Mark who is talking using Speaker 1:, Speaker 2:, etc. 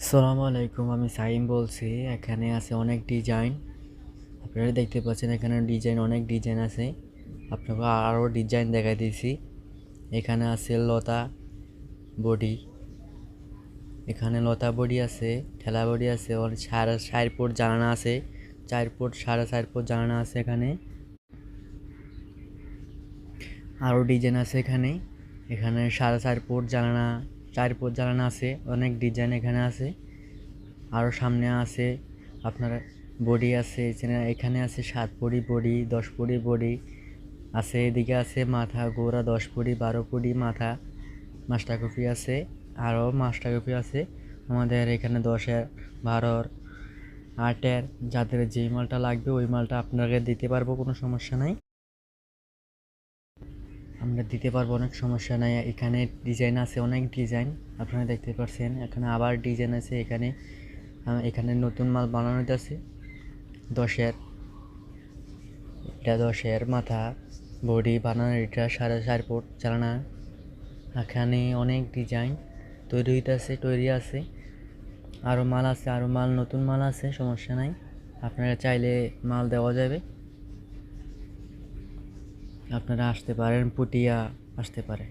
Speaker 1: আসসালামু আলাইকুম, আমি সাইম বলছি। এখানে আছে অনেক ডিজাইন। আপনারা দেখতে পাচ্ছেন এখানে অনেক ডিজাইন আছে। আপনাকে আরও ডিজাইন দেখাই দিয়েছি। এখানে আছে লতা বডি। এখানে লতা বডি আছে, ঠেলা বডি আছে, সাড়ে 4 ফুট জানানা আছে, 4 ফুট 4.5 ফুট জানানা আছে। এখানে আরও ডিজাইন আছে। এখানে এখানে 4.5 ফুট জানানা, 4 ফুট জানানা আছে। অনেক ডিজাইন এখানে আছে। আরও সামনে আছে আপনার বডি আছে। এখানে আছে 7 ফুটি বডি, 10 ফুটি বডি আছে। এদিকে আছে মাথা গোড়া 10 ফুটি, 12 ফুটি মাথা। মাস্টার কপি আছে, আরও মাস্টার কপি আছে। আমাদের এখানে 10-এর, 12-র, 8-এর যাদের যেই মালটা লাগবে ওই মালটা আপনাকে দিতে পারবো, কোনো সমস্যা নাই। আমরা দিতে পারবো, অনেক সমস্যা নাই। এখানে ডিজাইন আছে, অনেক ডিজাইন আপনারা দেখতে পাচ্ছেন। এখানে আবার ডিজাইন আছে। এখানে নতুন মাল বানানো আছে। 10-এর, এটা 10-এর মাথা বডি বানানো, এটা 4.5 ফুট চালানা। এখানে অনেক ডিজাইন তৈরি আছে। আরও মাল আছে, আরও মাল, নতুন মাল আছে, সমস্যা নাই। আপনারা চাইলে মাল দেওয়া যাবে। আপনারা আসতে পারেন, পুটিয়া আসতে পারেন।